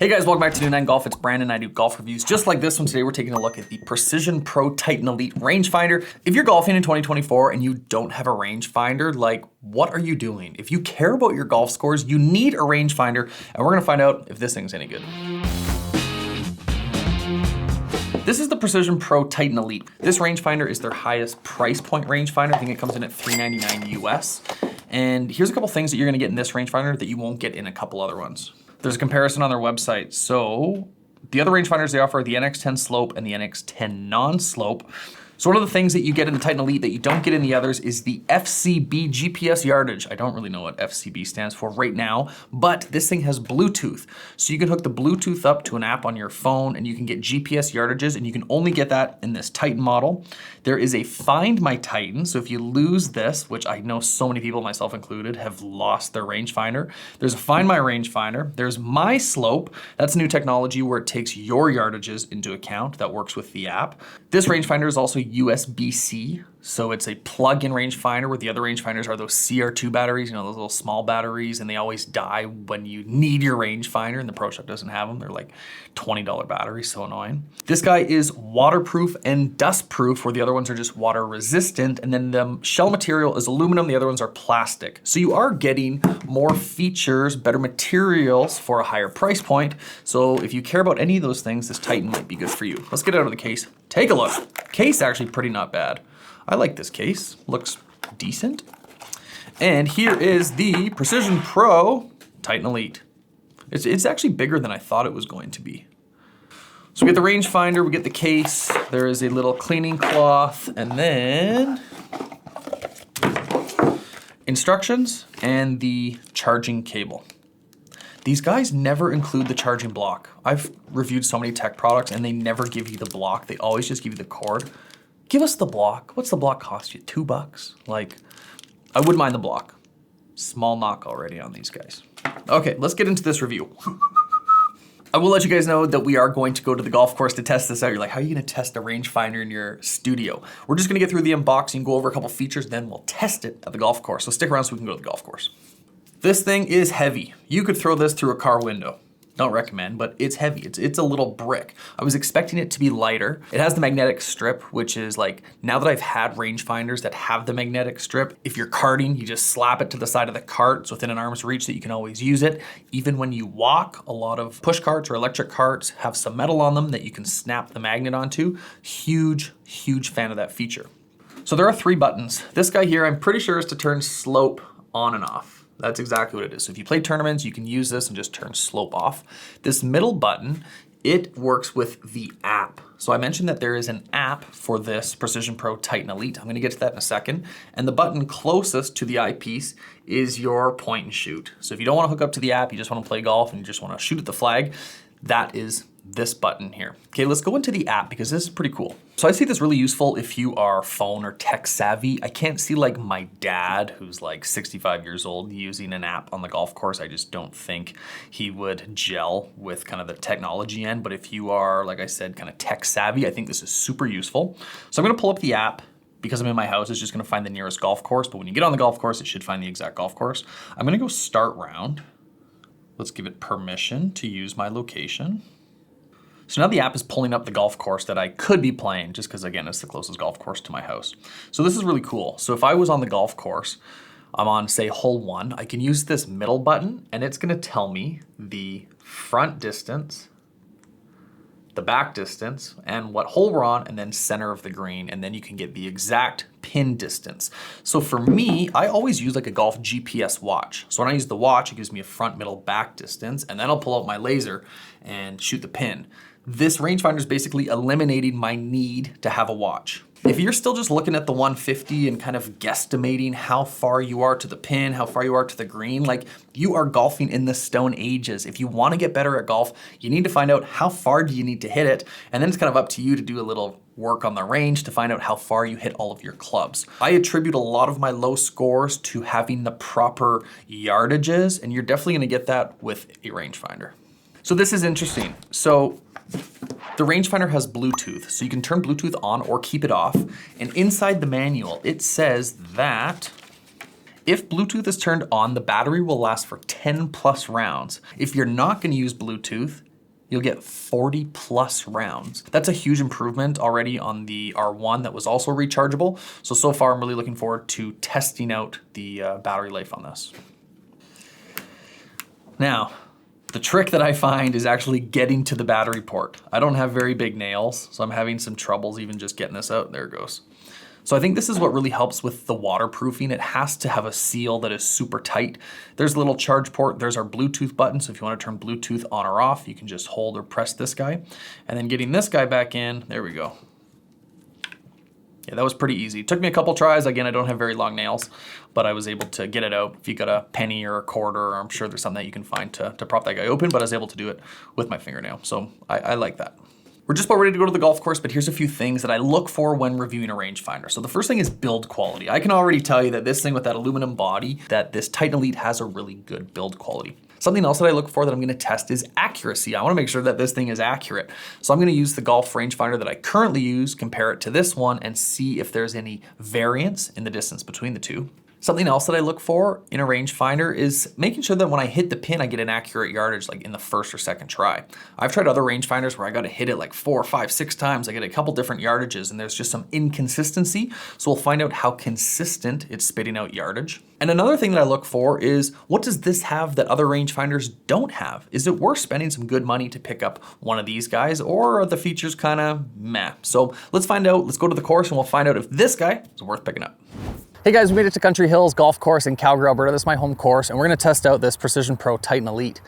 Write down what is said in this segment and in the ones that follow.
Hey guys, welcome back to New 9 Golf. It's Brandon. I do golf reviews just like this one. Today we're taking a look at the Precision Pro Titan Elite Rangefinder. If you're golfing in 2024 and you don't have a rangefinder, like what are you doing? If you care about your golf scores, you need a rangefinder, and we're gonna find out if this thing's any good. This is the Precision Pro Titan Elite. This rangefinder is their highest price point rangefinder. I think it comes in at $399 US. And here's a couple things that you're gonna get in this rangefinder that you won't get in a couple other ones. There's a comparison on their website. So the other rangefinders they offer are the NX10 Slope and the NX10 Non-Slope. So one of the things that you get in the Titan Elite that you don't get in the others is the FCB GPS yardage. I don't really know what FCB stands for right now, but this thing has Bluetooth. So you can hook the Bluetooth up to an app on your phone and you can get GPS yardages, and you can only get that in this Titan model. There is a Find My Titan. So if you lose this, which I know so many people, myself included, have lost their rangefinder. There's a Find My Rangefinder. There's My Slope. That's new technology where it takes your yardages into account. That works with the app. This rangefinder is also USB-C, so it's a plug-in rangefinder, where the other rangefinders are those CR2 batteries, you know, those little small batteries, and they always die when you need your rangefinder, and the Pro Shop doesn't have them. They're like $20 batteries, so annoying. This guy is waterproof and dustproof, where the other ones are just water resistant, and then the shell material is aluminum, the other ones are plastic. So you are getting more features, better materials for a higher price point. So if you care about any of those things, this Titan might be good for you. Let's get it out of the case. Take a look. Case actually pretty not bad. I like this case, looks decent. And here is the Precision Pro Titan Elite. It's actually bigger than I thought it was going to be. So we get the rangefinder, we get the case, there is a little cleaning cloth, and then instructions and the charging cable. These guys never include the charging block. I've reviewed so many tech products and they never give you the block. They always just give you the cord. Give us the block. What's the block cost you? $2? Like, I wouldn't mind the block. Small knock already on these guys. Okay, let's get into this review. I will let you guys know that we are going to go to the golf course to test this out. You're like, how are you gonna test a rangefinder in your studio? We're just gonna get through the unboxing, go over a couple features, then we'll test it at the golf course. So stick around so we can go to the golf course. This thing is heavy. You could throw this through a car window. Don't recommend, but it's heavy. It's a little brick. I was expecting it to be lighter. It has the magnetic strip, which is like, now that I've had rangefinders that have the magnetic strip, if you're karting, you just slap it to the side of the cart. It's within an arm's reach that you can always use it. Even when you walk, a lot of push carts or electric carts have some metal on them that you can snap the magnet onto. Huge, huge fan of that feature. So there are 3 buttons. This guy here, I'm pretty sure is to turn slope on and off. That's exactly what it is. So if you play tournaments, you can use this and just turn slope off. This middle button, it works with the app. So I mentioned that there is an app for this Precision Pro Titan Elite. I'm gonna get to that in a second. And the button closest to the eyepiece is your point and shoot. So if you don't wanna hook up to the app, you just wanna play golf and you just wanna shoot at the flag, that is this button here. Okay, let's go into the app because this is pretty cool. So I see this really useful if you are phone or tech savvy. I can't see like my dad, who's like 65 years old, using an app on the golf course. I just don't think he would gel with kind of the technology end. But if you are, like I said, kind of tech savvy, I think this is super useful. So I'm gonna pull up the app. Because I'm in my house, it's just gonna find the nearest golf course. But when you get on the golf course, it should find the exact golf course. I'm gonna go start round. Let's give it permission to use my location. So now the app is pulling up the golf course that I could be playing, just because again, it's the closest golf course to my house. So this is really cool. So if I was on the golf course, I'm on say hole 1, I can use this middle button and it's gonna tell me the front distance, the back distance, and what hole we're on, and then center of the green, and then you can get the exact pin distance. So for me, I always use like a golf GPS watch. So when I use the watch, it gives me a front, middle, back distance, and then I'll pull out my laser and shoot the pin. This rangefinder is basically eliminating my need to have a watch. If you're still just looking at the 150 and kind of guesstimating how far you are to the pin, how far you are to the green, like you are golfing in the stone ages. If you wanna get better at golf, you need to find out how far do you need to hit it, and then it's kind of up to you to do a little work on the range to find out how far you hit all of your clubs. I attribute a lot of my low scores to having the proper yardages, and you're definitely gonna get that with a rangefinder. So this is interesting. So the rangefinder has Bluetooth, so you can turn Bluetooth on or keep it off. And inside the manual, it says that if Bluetooth is turned on, the battery will last for 10 plus rounds. If you're not gonna use Bluetooth, you'll get 40 plus rounds. That's a huge improvement already on the R1 that was also rechargeable. So far I'm really looking forward to testing out the battery life on this. Now, the trick that I find is actually getting to the battery port. I don't have very big nails, so I'm having some troubles even just getting this out. There it goes. So I think this is what really helps with the waterproofing. It has to have a seal that is super tight. There's a little charge port. There's our Bluetooth button. So if you want to turn Bluetooth on or off, you can just hold or press this guy. And then getting this guy back in, there we go. Yeah, that was pretty easy. It took me a couple tries. Again, I don't have very long nails, but I was able to get it out. If you got a penny or a quarter, I'm sure there's something that you can find to prop that guy open, but I was able to do it with my fingernail. So I like that. We're just about ready to go to the golf course, but here's a few things that I look for when reviewing a rangefinder. So the first thing is build quality. I can already tell you that this thing with that aluminum body, that this Titan Elite has a really good build quality. Something else that I look for that I'm gonna test is accuracy. I wanna make sure that this thing is accurate. So I'm gonna use the golf rangefinder that I currently use, compare it to this one, and see if there's any variance in the distance between the two. Something else that I look for in a rangefinder is making sure that when I hit the pin, I get an accurate yardage like in the first or second try. I've tried other rangefinders where I gotta hit it like 4, 5, 6 times. I get a couple different yardages and there's just some inconsistency. So we'll find out how consistent it's spitting out yardage. And another thing that I look for is, what does this have that other rangefinders don't have? Is it worth spending some good money to pick up one of these guys, or are the features kind of meh? So let's find out. Let's go to the course and we'll find out if this guy is worth picking up. Hey guys, we made it to Country Hills Golf Course in Calgary, Alberta. This is my home course, and we're gonna test out this Precision Pro Titan Elite.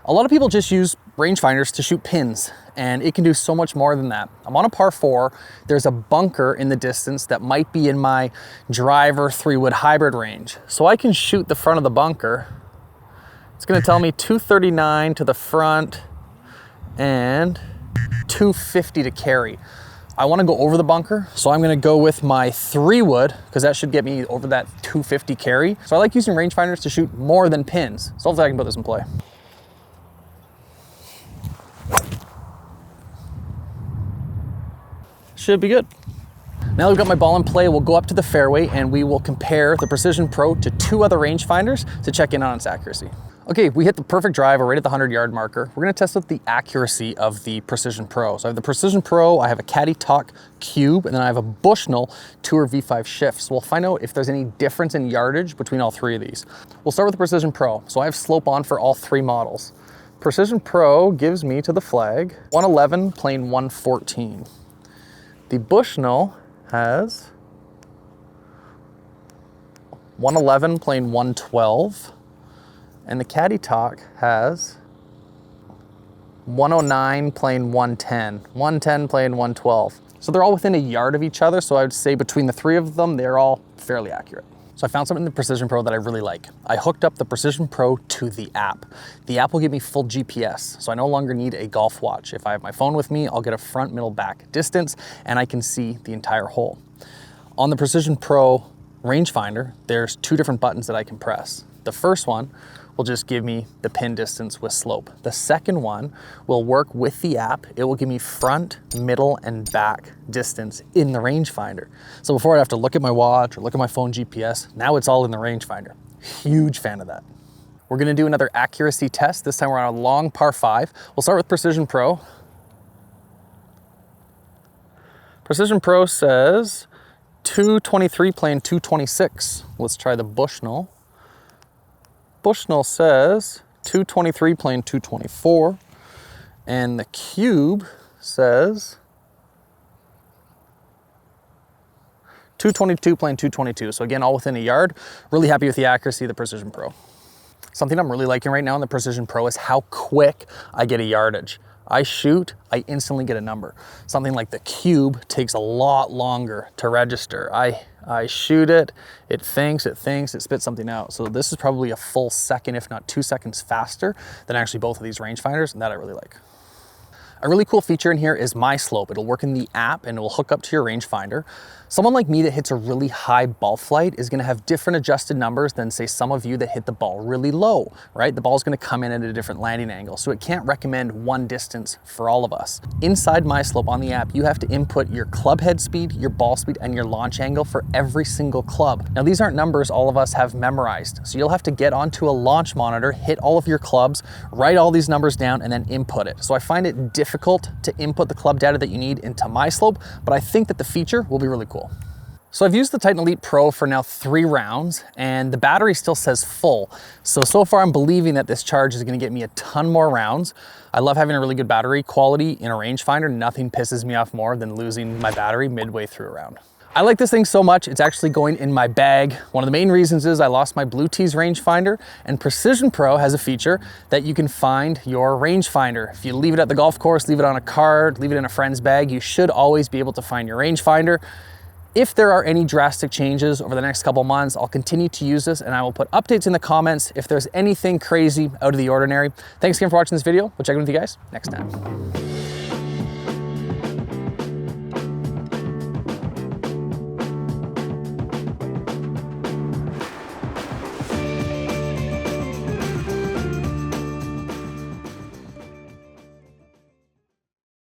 A lot of people just use rangefinders to shoot pins, and it can do so much more than that. I'm on a par 4. There's a bunker in the distance that might be in my driver 3-wood hybrid range. So I can shoot the front of the bunker. It's gonna tell me 239 to the front and 250 to carry. I wanna go over the bunker, so I'm gonna go with my 3-wood, because that should get me over that 250 carry. So I like using rangefinders to shoot more than pins. So hopefully I can put this in play. Should be good. Now we've got my ball in play, we'll go up to the fairway and we will compare the Precision Pro to 2 other rangefinders to check in on its accuracy. Okay, we hit the perfect drive, we're right at the 100-yard marker. We're gonna test out the accuracy of the Precision Pro. So I have the Precision Pro, I have a Caddytalk Cube, and then I have a Bushnell Tour V5 Shift. So we'll find out if there's any difference in yardage between all 3 of these. We'll start with the Precision Pro. So I have slope on for all 3 models. Precision Pro gives me to the flag 111, plane 114. The Bushnell has 111, plane 112. And the Caddytalk has 109, plane 110, 110, plane 112. So they're all within a yard of each other. So I would say between the 3 of them, they're all fairly accurate. So I found something in the Precision Pro that I really like. I hooked up the Precision Pro to the app. The app will give me full GPS, so I no longer need a golf watch. If I have my phone with me, I'll get a front, middle, back distance, and I can see the entire hole. On the Precision Pro rangefinder, there's 2 different buttons that I can press. The first one will just give me the pin distance with slope. The second one will work with the app. It will give me front, middle, and back distance in the rangefinder. So before I'd have to look at my watch or look at my phone GPS, now it's all in the rangefinder. Huge fan of that. We're gonna do another accuracy test. This time we're on a long par 5. We'll start with Precision Pro. Precision Pro says 223, plane 226. Let's try the Bushnell. Bushnell says 223, plane 224. And the Cube says 222, plane 222. So again, all within a yard. Really happy with the accuracy of the Precision Pro. Something I'm really liking right now in the Precision Pro is how quick I get a yardage. I shoot, I instantly get a number. Something like the Cube takes a lot longer to register. I shoot it, it thinks, it spits something out. So this is probably a full second, if not 2 seconds faster than actually both of these rangefinders, and that I really like. A really cool feature in here is My Slope. It'll work in the app and it will hook up to your rangefinder. Someone like me that hits a really high ball flight is gonna have different adjusted numbers than say some of you that hit the ball really low, right? The ball's gonna come in at a different landing angle, so it can't recommend one distance for all of us. Inside My Slope on the app, you have to input your club head speed, your ball speed, and your launch angle for every single club. Now these aren't numbers all of us have memorized, so you'll have to get onto a launch monitor, hit all of your clubs, write all these numbers down, and then input it. So I find it difficult to input the club data that you need into My Slope, but I think that the feature will be really cool. So I've used the Titan Elite Pro for now 3 rounds and the battery still says full. So far I'm believing that this charge is gonna get me a ton more rounds. I love having a really good battery quality in a rangefinder. Nothing pisses me off more than losing my battery midway through a round. I like this thing so much, it's actually going in my bag. One of the main reasons is I lost my Blue Tees rangefinder, and Precision Pro has a feature that you can find your rangefinder. If you leave it at the golf course, leave it on a card, leave it in a friend's bag, you should always be able to find your rangefinder. If there are any drastic changes over the next couple months, I'll continue to use this and I will put updates in the comments if there's anything crazy out of the ordinary. Thanks again for watching this video. We'll check in with you guys next time.